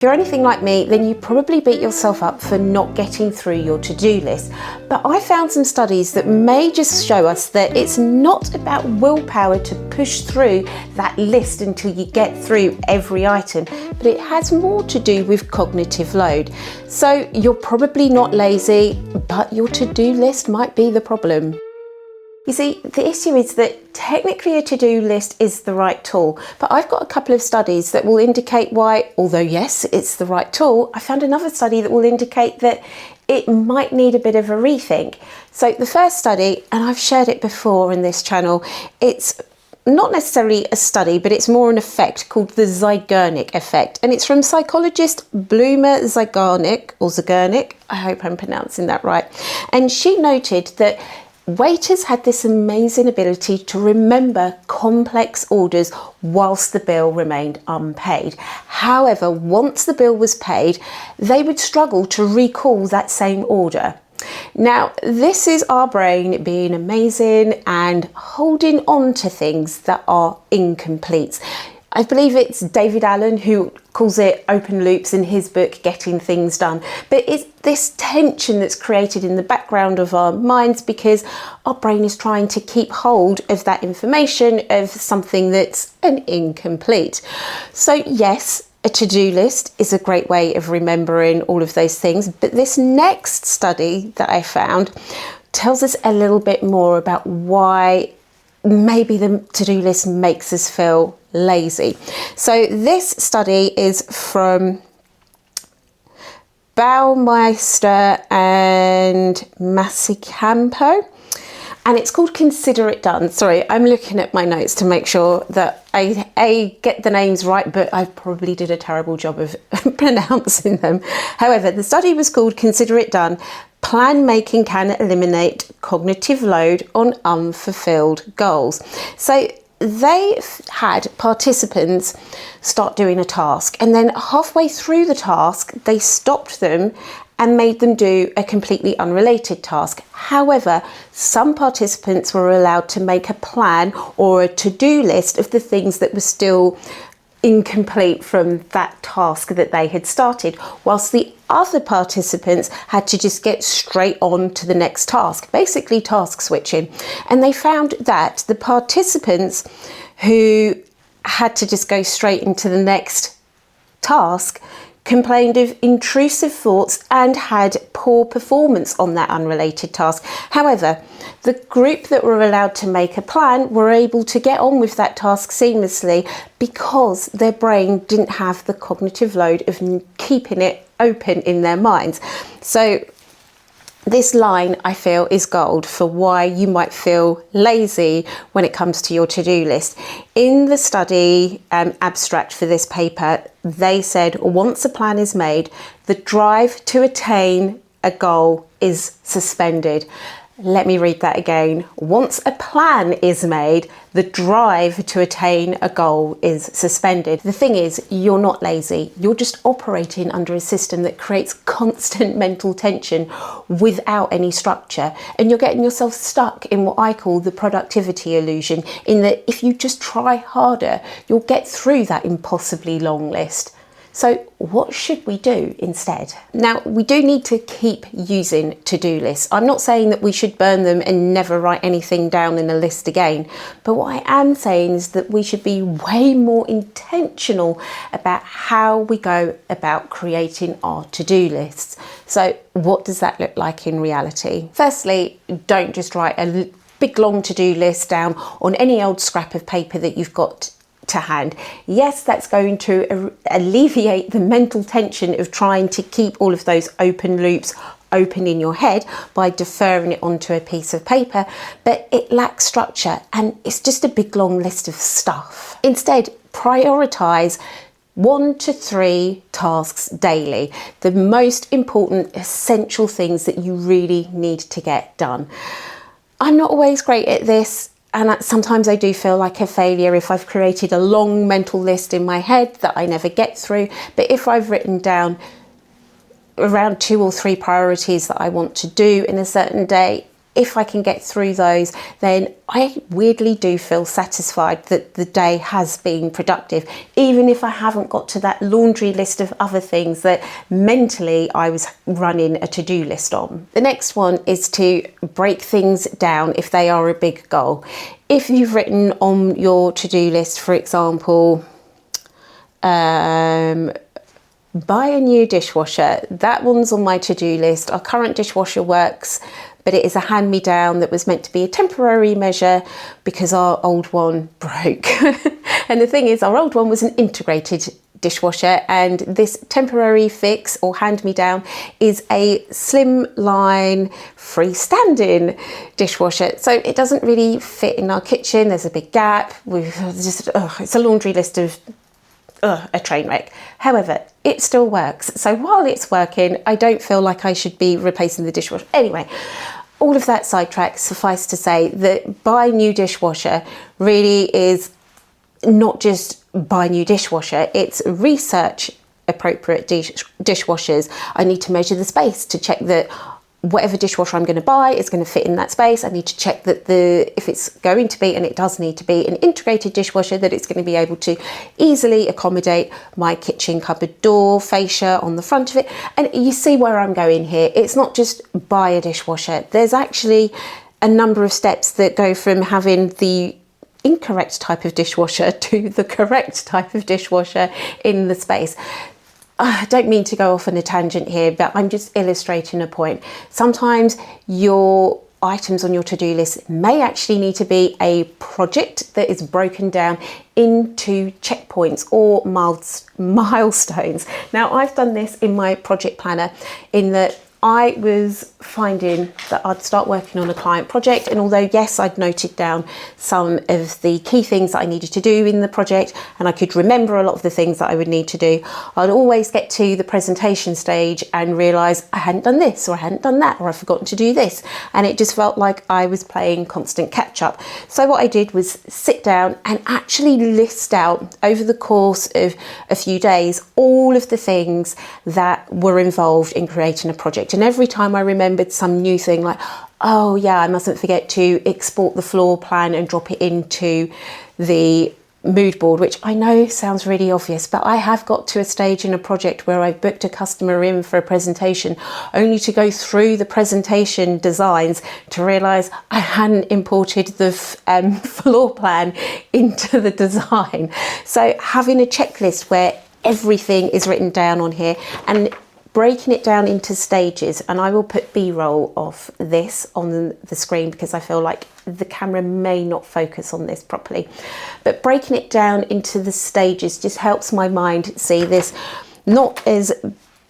If you're anything like me, then you probably beat yourself up for not getting through your to-do list. But I found some studies that may just show us that it's not about willpower to push through that list until you get through every item, but it has more to do with cognitive load. So you're probably not lazy, but your to-do list might be the problem. You see, the issue is that technically a to-do list is the right tool, but I've got a couple of studies that will indicate why, although yes, it's the right tool, I found another study that will indicate that it might need a bit of a rethink. So the first study, and I've shared it before in this channel, it's not necessarily a study, but it's more an effect called the Zeigarnik Effect, and it's from psychologist Bloomer Zeigarnik, I hope I'm pronouncing that right, and she noted that waiters had this amazing ability to remember complex orders whilst the bill remained unpaid. However, once the bill was paid, they would struggle to recall that same order. Now, this is our brain being amazing and holding on to things that are incomplete. I believe it's David Allen who calls it open loops in his book, Getting Things Done. But it's this tension that's created in the background of our minds because our brain is trying to keep hold of that information of something that's an incomplete. So yes, a to-do list is a great way of remembering all of those things. But this next study that I found tells us a little bit more about why maybe the to-do list makes us feel lazy. So this study is from Baumeister and Massicampo, and it's called Consider It Done. Sorry, I'm looking at my notes to make sure that I get the names right, but I probably did a terrible job of pronouncing them. However, the study was called Consider It Done. Plan making can eliminate cognitive load on unfulfilled goals. So they had participants start doing a task, and then halfway through the task, they stopped them and made them do a completely unrelated task. However, some participants were allowed to make a plan or a to-do list of the things that were still incomplete from that task that they had started, whilst the other participants had to just get straight on to the next task, basically task switching. And they found that the participants who had to just go straight into the next task complained of intrusive thoughts and had poor performance on that unrelated task. However, the group that were allowed to make a plan were able to get on with that task seamlessly because their brain didn't have the cognitive load of keeping it open in their minds. So this line, I feel, is gold for why you might feel lazy when it comes to your to-do list. In the study abstract for this paper, they said once a plan is made, the drive to attain a goal is suspended. Let me read that again. Once a plan is made, the drive to attain a goal is suspended. The thing is, you're not lazy. You're just operating under a system that creates constant mental tension without any structure. And you're getting yourself stuck in what I call the productivity illusion, in that if you just try harder, you'll get through that impossibly long list. So what should we do instead? Now, we do need to keep using to-do lists. I'm not saying that we should burn them and never write anything down in a list again. But what I am saying is that we should be way more intentional about how we go about creating our to-do lists. So what does that look like in reality? Firstly, don't just write a big long to-do list down on any old scrap of paper that you've got to hand. Yes, that's going to alleviate the mental tension of trying to keep all of those open loops open in your head by deferring it onto a piece of paper, but it lacks structure and it's just a big long list of stuff. Instead, prioritize 1 to 3 tasks daily, the most important essential things that you really need to get done. I'm not always great at this, and sometimes I do feel like a failure if I've created a long mental list in my head that I never get through. But if I've written down around 2 or 3 priorities that I want to do in a certain day, if I can get through those, then I weirdly do feel satisfied that the day has been productive, even if I haven't got to that laundry list of other things that mentally I was running a to-do list on. The next one is to break things down if they are a big goal. If you've written on your to-do list, for example, buy a new dishwasher, that one's on my to-do list. Our current dishwasher works, but it is a hand-me-down that was meant to be a temporary measure because our old one broke. And the thing is, our old one was an integrated dishwasher, and this temporary fix or hand-me-down is a slimline freestanding dishwasher, so it doesn't really fit in our kitchen. There's a big gap. It's a laundry list of a train wreck. However, it still works, so while it's working, I don't feel like I should be replacing the dishwasher. Anyway, all of that sidetrack, suffice to say that buy new dishwasher really is not just buy new dishwasher, it's research appropriate dishwashers. I need to measure the space to check that whatever dishwasher I'm going to buy is going to fit in that space. I need to check that if it's going to be, and it does need to be, an integrated dishwasher, that it's going to be able to easily accommodate my kitchen cupboard door fascia on the front of it. And you see where I'm going here. It's not just buy a dishwasher. There's actually a number of steps that go from having the incorrect type of dishwasher to the correct type of dishwasher in the space. I don't mean to go off on a tangent here, but I'm just illustrating a point. Sometimes your items on your to-do list may actually need to be a project that is broken down into checkpoints or milestones. Now, I've done this in my project planner in that I was finding that I'd start working on a client project, and although yes, I'd noted down some of the key things that I needed to do in the project and I could remember a lot of the things that I would need to do, I'd always get to the presentation stage and realise I hadn't done this or I hadn't done that or I've forgotten to do this, and it just felt like I was playing constant catch up. So what I did was sit down and actually list out over the course of a few days all of the things that were involved in creating a project. And every time I remembered some new thing, like, oh yeah, I mustn't forget to export the floor plan and drop it into the mood board, which I know sounds really obvious, but I have got to a stage in a project where I've booked a customer in for a presentation only to go through the presentation designs to realise I hadn't imported the floor plan into the design. So having a checklist where everything is written down on here and breaking it down into stages, and I will put B-roll of this on the screen because I feel like the camera may not focus on this properly, but breaking it down into the stages just helps my mind see this not as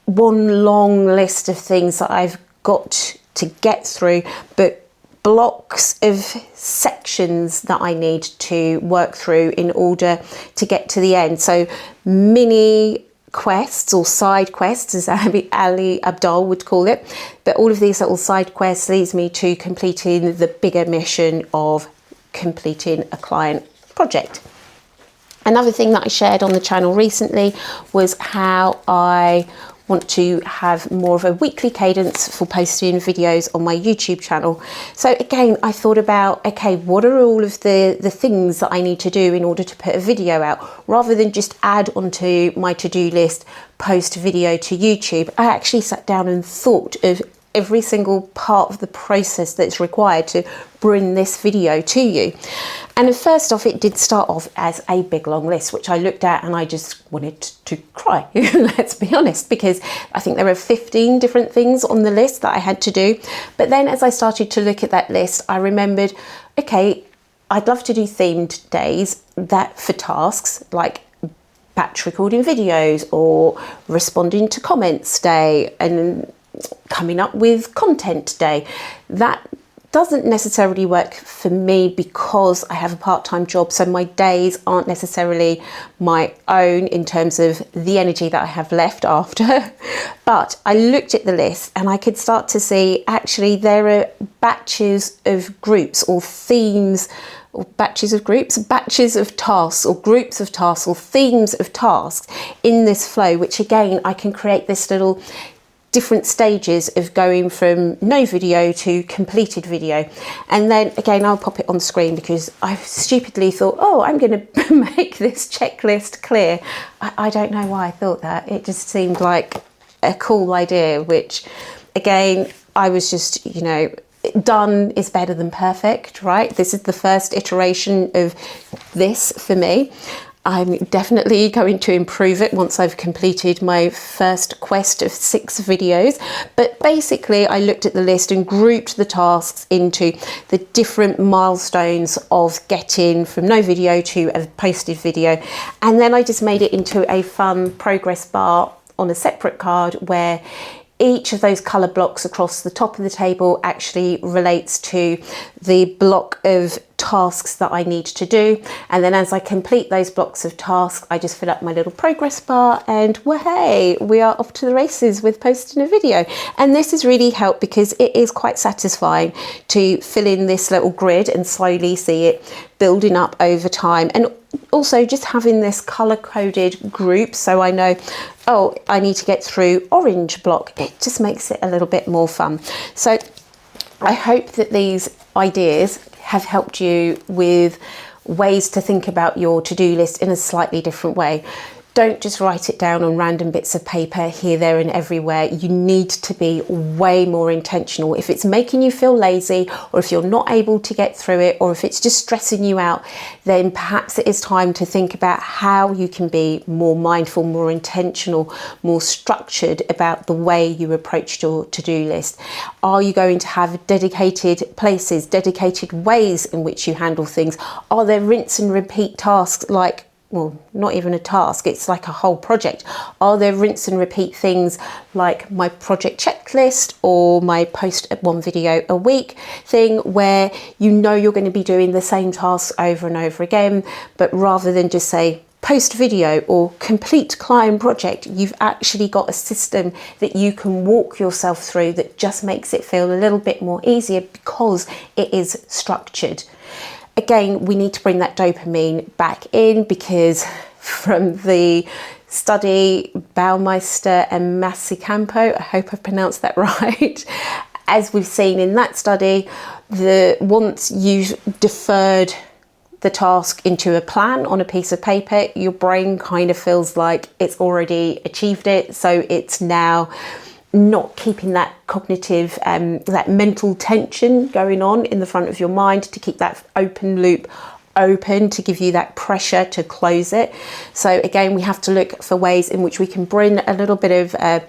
one long list of things that I've got to get through, but blocks of sections that I need to work through in order to get to the end. So mini quests or side quests, as Ali Abdal would call it, but all of these little side quests leads me to completing the bigger mission of completing a client project. Another thing that I shared on the channel recently was how I want to have more of a weekly cadence for posting videos on my YouTube channel. So again, I thought about, okay, what are all of the things that I need to do in order to put a video out? Rather than just add onto my to-do list, post video to YouTube, I actually sat down and thought of every single part of the process that's required to bring this video to you. And first off, it did start off as a big long list, which I looked at and I just wanted to cry, let's be honest, because I think there were 15 different things on the list that I had to do. But then as I started to look at that list, I remembered, okay, I'd love to do themed days that for tasks like batch recording videos or responding to comments day and coming up with content day. That doesn't necessarily work for me because I have a part-time job, so my days aren't necessarily my own in terms of the energy that I have left after. But I looked at the list and I could start to see actually there are batches of groups or themes, or batches of groups, batches of tasks or groups of tasks or themes of tasks in this flow, which again I can create this little different stages of going from no video to completed video. And then again, I'll pop it on screen because I stupidly thought, oh, I'm going to make this checklist clear. I don't know why I thought that. It just seemed like a cool idea, which again, I was just, you know, done is better than perfect, right? This is the first iteration of this for me. I'm definitely going to improve it once I've completed my first quest of 6 videos. But basically, I looked at the list and grouped the tasks into the different milestones of getting from no video to a posted video. And then I just made it into a fun progress bar on a separate card where each of those colour blocks across the top of the table actually relates to the block of tasks that I need to do. And then as I complete those blocks of tasks, I just fill up my little progress bar and hey, we are off to the races with posting a video. And this has really helped because it is quite satisfying to fill in this little grid and slowly see it building up over time. And also just having this color coded group, so I know, oh, I need to get through orange block. It just makes it a little bit more fun. So I hope that these ideas have helped you with ways to think about your to-do list in a slightly different way. Don't just write it down on random bits of paper here, there and everywhere. You need to be way more intentional. If it's making you feel lazy, or if you're not able to get through it, or if it's just stressing you out, then perhaps it is time to think about how you can be more mindful, more intentional, more structured about the way you approach your to-do list. Are you going to have dedicated places, dedicated ways in which you handle things? Are there rinse and repeat tasks like, well, not even a task, it's like a whole project. Are there rinse and repeat things like my project checklist or my post 1 video a week thing where you know you're going to be doing the same tasks over and over again, but rather than just say post video or complete client project, you've actually got a system that you can walk yourself through that just makes it feel a little bit more easier because it is structured. Again, we need to bring that dopamine back in because from the study, Baumeister and Massicampo, I hope I've pronounced that right, as we've seen in that study, once you deferred the task into a plan on a piece of paper, your brain kind of feels like it's already achieved it. So it's now not keeping that cognitive, that mental tension going on in the front of your mind to keep that open loop open, to give you that pressure to close it. So again, we have to look for ways in which we can bring a little bit of a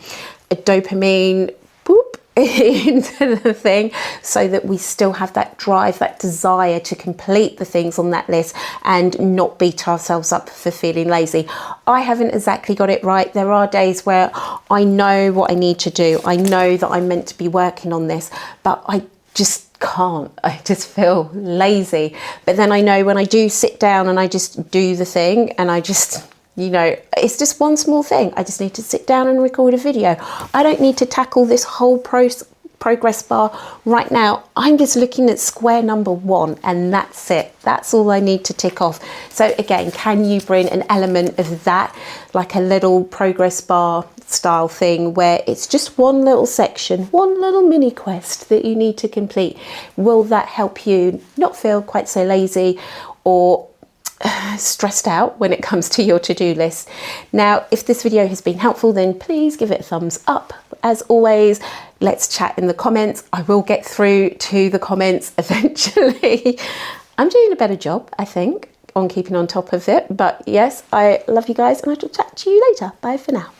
dopamine boop into the thing so that we still have that drive, that desire to complete the things on that list and not beat ourselves up for feeling lazy. I haven't exactly got it right. There are days where I know what I need to do. I know that I'm meant to be working on this, but I just can't. I just feel lazy. But then I know when I do sit down and I just do the thing and I just, you know, it's just one small thing. I just need to sit down and record a video. I don't need to tackle this whole progress bar right now. I'm just looking at square number 1 and that's it. That's all I need to tick off. So again, can you bring an element of that, like a little progress bar style thing where it's just one little section, one little mini quest that you need to complete? Will that help you not feel quite so lazy or stressed out when it comes to your to-do list? Now, if this video has been helpful, then please give it a thumbs up. As always, let's chat in the comments. I will get through to the comments eventually. I'm doing a better job, I think, on keeping on top of it. But yes, I love you guys and I will chat to you later. Bye for now.